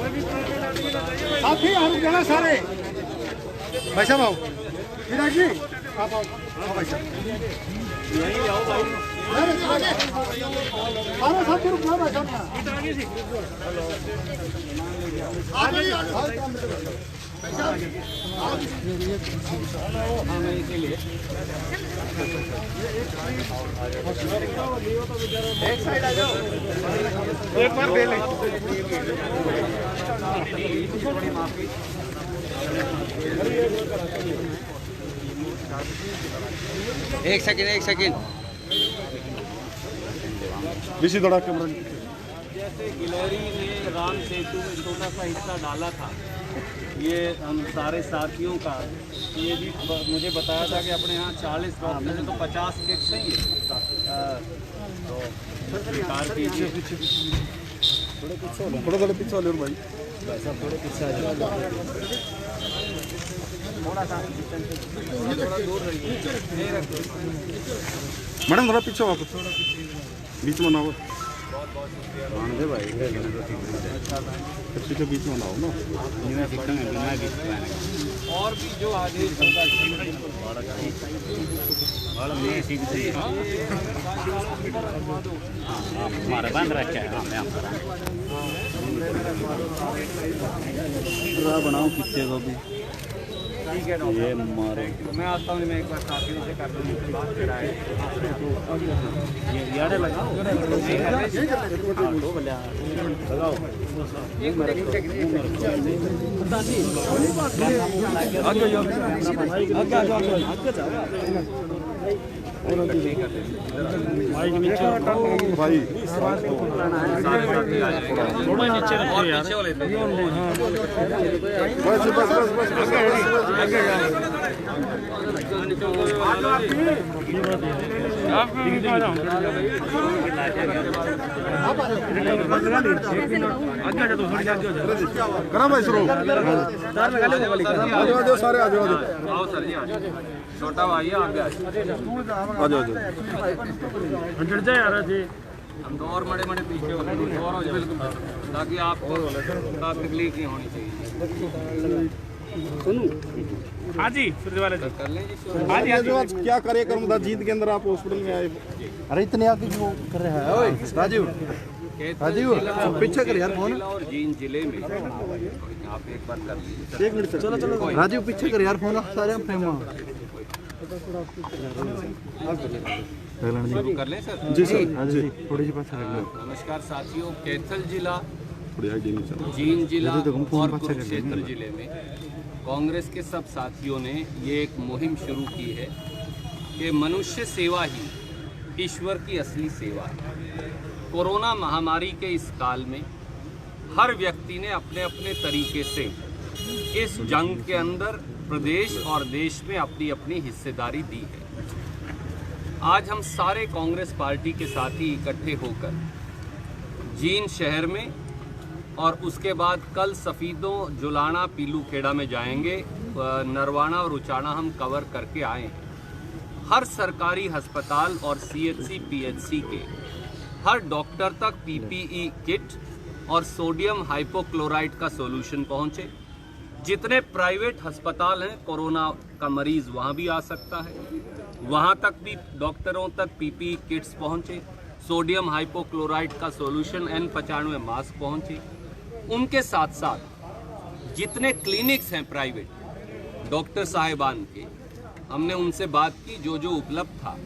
साथी हम जाना सारे भाई साहब आओ विराट जी आप आओ भाई साहब यहीं आओ भाई सारे साथी रुक जाओ भाई साहब एक साइड आ जाओ एक बार दे ले एक सेकंड बीसी थोड़ा कैमरा जैसे गिलहरी ने राम सेतु में छोटा सा हिस्सा डाला था, ये हम सारे साथियों का ये भी मुझे बताया था कि अपने यहाँ 40 में से तो 50 किट्स हैं ये तो सरकार की थोड़ा पीछे वाले भाई थोड़े पीछे आ जाओ, थोड़ा सा थोड़ा दूर रहिए, नहीं रखो मैडम थोड़ा पीछे वापस बीच में ना हो दे भाई पीछे बीच में ना हो ना और भी जो आगे हमारा बंद रखा है बनाओ कितने को भी ठीक है ये मारे मैं आता हूँ, मैं एक बार साथियों से कर लूँ बात कराए ये यारे लगाओ लगाओ एक भाई थोड़ा नीचे रखो यार, करा भाई शुरू आ जाओ सारे आ जाओ आओ सर जी, छोटा भाई आगे आ जाओ चढ़ जाए यार जी, हम तो और मड़े पीछे हो गए और हो जाए बिल्कुल, ताकि आपको तकलीफ नहीं होनी चाहिए। सुनू हाँ जी, फिर वाले कर लें जी। आज जो आज क्या कार्यक्रम था जीत के अंदर आप हॉस्पिटल में आए? अरे इतने आगे क्यों कर रहे हैं? ओए राजीव पीछे कर यार फोन। और जींद जिले में आप एक बार कर लीजिए, एक मिनट चलो राजीव पीछे कर यार फोन सारे फ्रेम कर लें सर जी सर। हाँ जी थोड़ी सी बात नमस्कार साथियों, कैथल जिला, जींद जींद जिला और कुरुक्षेत्र जिले में कांग्रेस के सब साथियों ने ये एक मुहिम शुरू की है कि मनुष्य सेवा ही ईश्वर की असली सेवा है। कोरोना महामारी के इस काल में हर व्यक्ति ने अपने अपने तरीके से इस जंग के अंदर प्रदेश और देश में अपनी अपनी हिस्सेदारी दी है। आज हम सारे कांग्रेस पार्टी के साथी इकट्ठे होकर जींद शहर में और उसके बाद कल सफीदों, जुलाना, पीलूखेड़ा में जाएंगे, नरवाना और उचाना हम कवर करके आए हैं। हर सरकारी अस्पताल और CHC PHC के हर डॉक्टर तक PPE किट और सोडियम हाइपोक्लोराइड का सॉल्यूशन पहुंचे। जितने प्राइवेट अस्पताल हैं, कोरोना का मरीज वहां भी आ सकता है, वहां तक भी डॉक्टरों तक PPE किट्स पहुंचे, सोडियम हाइपोक्लोराइड का सॉल्यूशन N95 मास्क पहुंचे। उनके साथ साथ जितने क्लिनिक्स हैं प्राइवेट डॉक्टर साहिबान के, हमने उनसे बात की, जो जो उपलब्ध था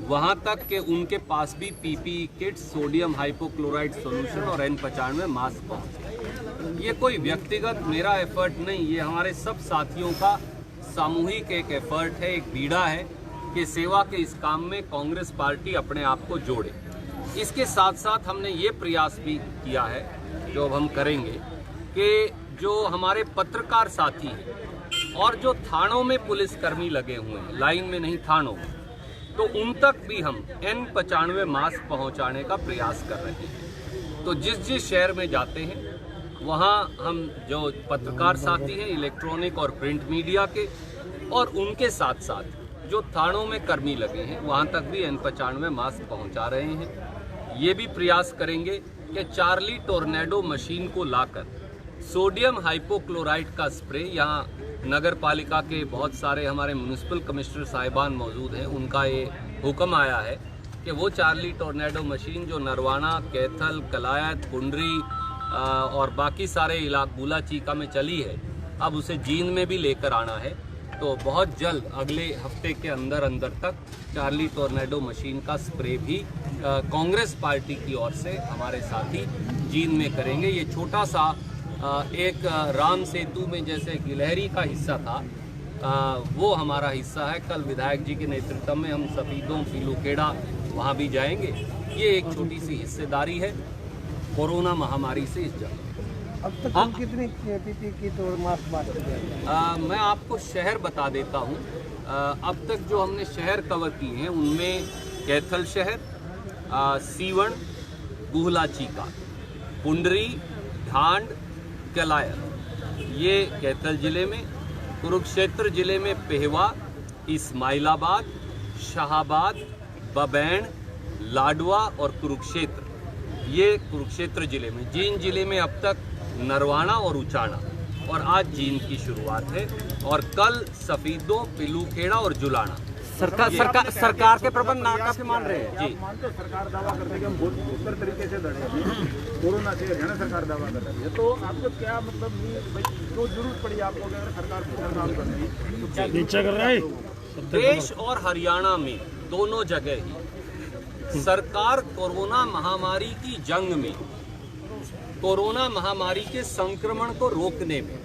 वहां तक के उनके पास भी PPE kit, sodium hypochloride solution और N95 मास्क पहुंचे। ये कोई व्यक्तिगत मेरा एफर्ट नहीं, ये हमारे सब साथियों का सामूहिक एक एफर्ट है, एक बीड़ा है कि सेवा के इस काम में कांग्रेस पार्टी अपने आप को जोड़े। इसके साथ साथ हमने ये प्रयास भी किया है, जो अब हम करेंगे, कि जो हमारे पत्रकार साथी हैं और जो थानों में पुलिसकर्मी लगे हुए हैं, लाइन में नहीं थानों में, तो उन तक भी हम N95 मास्क पहुंचाने का प्रयास कर रहे हैं। तो जिस जिस शहर में जाते हैं वहां हम जो पत्रकार साथी हैं इलेक्ट्रॉनिक और प्रिंट मीडिया के, और उनके साथ साथ जो थानों में कर्मी लगे हैं वहां तक भी N95 मास्क पहुंचा रहे हैं। ये भी प्रयास करेंगे कि चार्ली टोर्नेडो मशीन को लाकर सोडियम हाइपोक्लोराइड का स्प्रे, यहाँ नगर पालिका के बहुत सारे हमारे म्यूनिसिपल कमिश्नर साहिबान मौजूद हैं, उनका ये हुक्म आया है कि वो चार्ली टोर्नेडो मशीन जो नरवाना, कैथल, कलायत, कुंडरी और बाकी सारे इलाके बूला चीका में चली है, अब उसे जींद में भी लेकर आना है। तो बहुत जल्द अगले हफ्ते के अंदर तक चार्ली टोर्नेडो मशीन का स्प्रे भी कांग्रेस पार्टी की ओर से हमारे साथी जींद में करेंगे। ये छोटा सा एक राम सेतु में जैसे गिलहरी का हिस्सा था, वो हमारा हिस्सा है। कल विधायक जी के नेतृत्व में हम सफीदों, पीलूखेड़ा वहाँ भी जाएंगे। ये एक छोटी सी हिस्सेदारी है कोरोना महामारी से इस जंग। अब तक कितनी पीपी की तो मास्क बांटे गए? मैं आपको शहर बता देता हूँ। अब तक जो हमने शहर कवर किए हैं उनमें कैथल शहर, सीवण, गुहला चीका, कुंडरी, ढांड, कलायत, ये कैथल जिले में। कुरुक्षेत्र जिले में पेहवा, इस्माइलाबाद, शाहाबाद, बबैन, लाडवा और कुरुक्षेत्र, ये कुरुक्षेत्र जिले में। जींद जिले में अब तक नरवाना और उचाना, और आज जींद की शुरुआत है, और कल सफीदों, पिलूखेड़ा और जुलाना। सरकार के प्रबंध नाकाफी मान रहे हैं जी। मानते हो सरकार दावा करते कि हम बहुत बेहतर तरीके से लड़े हैं कोरोना से, हरियाणा सरकार दावा कर रही है, तो आपको क्या मतलब जो जरूरत पड़ी आपको अगर सरकार बेहतर काम कर रही है तो क्या नीचा कर रहा है? देश और हरियाणा में दोनों जगह ही सरकार कोरोना महामारी की जंग में, कोरोना महामारी के संक्रमण को रोकने में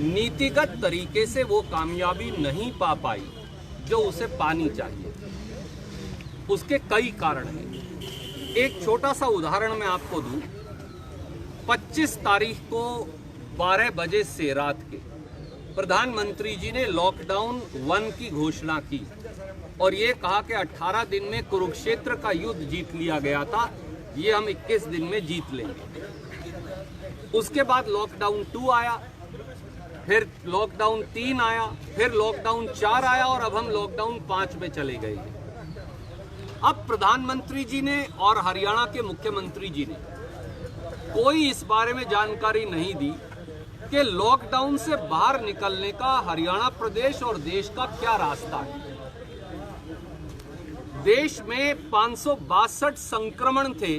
नीतिगत तरीके से वो कामयाबी नहीं पा पाई जो उसे पानी चाहिए। उसके कई कारण हैं। एक छोटा सा उदाहरण मैं आपको दूं। 25 तारीख को 12 बजे से रात के प्रधानमंत्री जी ने लॉकडाउन 1 की घोषणा की और ये कहा कि 18 दिन में कुरुक्षेत्र का युद्ध जीत लिया गया था, ये हम 21 दिन में जीत लेंगे। उसके बाद लॉकडाउन 2 आया, फिर लॉकडाउन 3 आया, फिर लॉकडाउन 4 आया और अब हम लॉकडाउन 5 में चले गए हैं। अब प्रधानमंत्री जी ने और हरियाणा के मुख्यमंत्री जी ने कोई इस बारे में जानकारी नहीं दी कि लॉकडाउन से बाहर निकलने का हरियाणा प्रदेश और देश का क्या रास्ता है। देश में 562 संक्रमण थे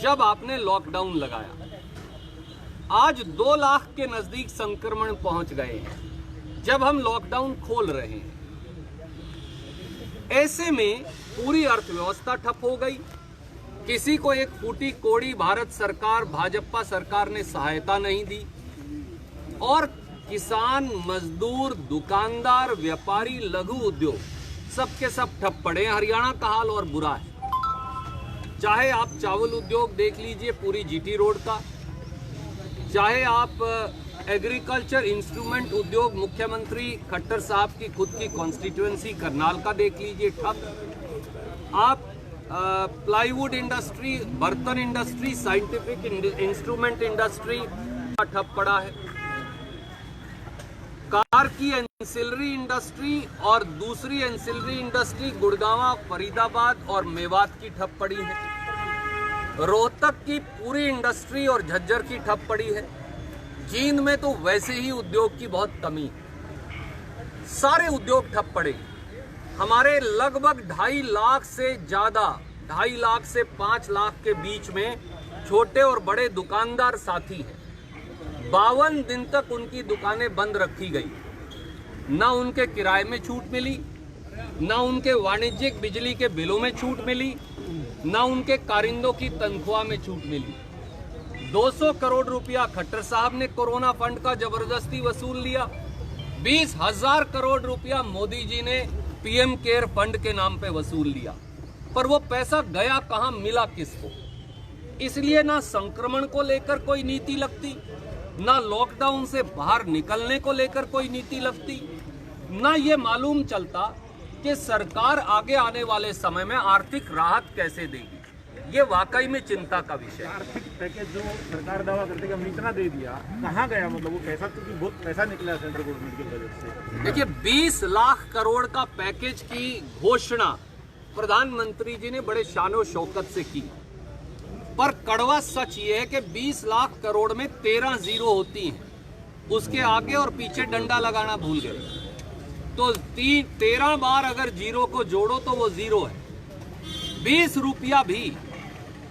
जब आपने लॉकडाउन लगाया। आज 2 लाख के नजदीक संक्रमण पहुंच गए हैं जब हम लॉकडाउन खोल रहे हैं। ऐसे में पूरी अर्थव्यवस्था ठप हो गई। किसी को एक फूटी कोड़ी भारत सरकार, भाजपा सरकार ने सहायता नहीं दी और किसान, मजदूर, दुकानदार, व्यापारी, लघु उद्योग सबके सब ठप पड़े हैं। हरियाणा का हाल और बुरा है। चाहे आप चावल उद्योग देख लीजिए पूरी जीटी रोड का, चाहे आप एग्रीकल्चर इंस्ट्रूमेंट उद्योग मुख्यमंत्री खट्टर साहब की खुद की कॉन्स्टिट्यूएंसी करनाल का देख लीजिए ठप। आप प्लाईवुड इंडस्ट्री, बर्तन इंडस्ट्री, साइंटिफिक इंस्ट्रूमेंट इंडस्ट्री का ठप पड़ा है। कार की एंसिलरी इंडस्ट्री और दूसरी एंसिलरी इंडस्ट्री गुड़गांव, फरीदाबाद और मेवात की ठप पड़ी है। रोहतक की पूरी इंडस्ट्री और झज्जर की ठप पड़ी है। जींद में तो वैसे ही उद्योग की बहुत कमी है, सारे उद्योग ठप पड़े। हमारे लगभग 2.5 लाख से ज्यादा, 2.5 लाख से 5 लाख के बीच में छोटे और बड़े दुकानदार साथी हैं। 52 दिन तक उनकी दुकानें बंद रखी गई, ना उनके किराए में छूट मिली, ना उनके वाणिज्यिक बिजली के बिलों में छूट मिली, ना उनके कारिंदों की तनख्वाह में छूट मिली। 200 करोड़ रुपया खट्टर साहब ने कोरोना फंड का जबरदस्ती वसूल लिया। 20,000 करोड़ रुपया मोदी जी ने पीएम केयर फंड के नाम पे वसूल लिया, पर वो पैसा गया कहां, मिला किसको? इसलिए ना संक्रमण को लेकर कोई नीति लगती, ना लॉकडाउन से बाहर निकलने को लेकर कोई नीति लगती, ना ये मालूम चलता कि सरकार आगे आने वाले समय में आर्थिक राहत कैसे देगी। ये वाकई में चिंता का विषय है। आर्थिक पैकेज जो सरकार दावा करते कि हमने इतना दे दिया, कहाँ गया? मतलब वो पैसा, क्योंकि बहुत पैसा निकला सेंट्रल गवर्नमेंट के बजट से। देखिए 20 लाख करोड़ का पैकेज की घोषणा प्रधानमंत्री जी ने बड़े शानो शौकत से की। पर कड़वा सच ये है कि 20 लाख करोड़ में 13 जीरो होती हैं, उसके आगे और पीछे डंडा लगाना भूल गए। तो 13 बार अगर जीरो को जोड़ो तो वो जीरो है। 20 रुपया भी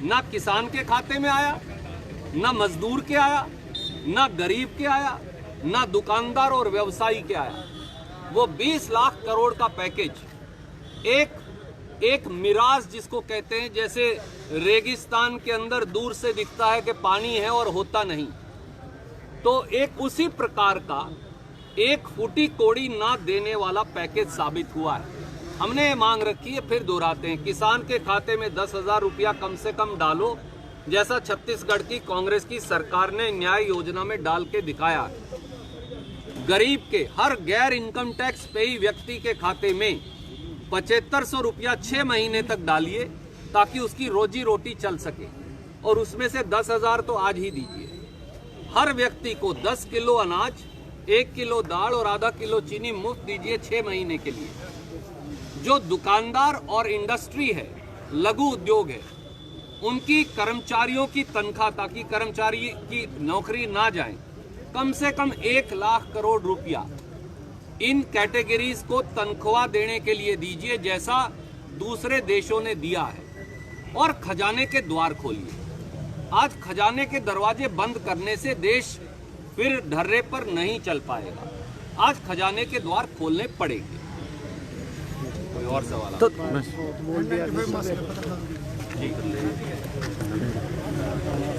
ना किसान के खाते में आया, ना मजदूर के आया, ना गरीब के आया, ना दुकानदार और व्यवसायी के आया। वो 20 लाख करोड़ का पैकेज एक मिराज जिसको कहते हैं, जैसे रेगिस्तान के अंदर दूर से दिखता है कि पानी है और होता नहीं, तो एक उसी प्रकार का एक फूटी कोड़ी ना देने वाला पैकेज साबित हुआ है। हमने ये मांग रखी है, फिर दोहराते हैं, किसान के खाते में 10,000 रुपया कम से कम डालो, जैसा छत्तीसगढ़ की कांग्रेस की सरकार ने न्याय योजना में डाल के दिखाया है। गरीब के हर गैर इनकम टैक्स पेई व्यक्ति के खाते में 7500 रुपया 6 महीने तक डालिए, ताकि उसकी रोजी रोटी चल सके, और उसमें से 10,000 तो आज ही दीजिए। हर व्यक्ति को 10 किलो अनाज, 1 किलो दाल और आधा किलो चीनी मुफ्त दीजिए 6 महीने के लिए। जो दुकानदार और इंडस्ट्री है, लघु उद्योग है, उनकी कर्मचारियों की तनख्वाह, ताकि कर्मचारी की नौकरी ना जाए, कम से कम 1 लाख करोड़ रुपया इन कैटेगरीज को तनख्वाह देने के लिए दीजिए, जैसा दूसरे देशों ने दिया है। और खजाने के द्वार खोलिए। आज खजाने के दरवाजे बंद करने से देश फिर ढर्रे पर नहीं चल पाएगा। आज खजाने के द्वार खोलने पड़ेंगे। कोई और सवाल? तो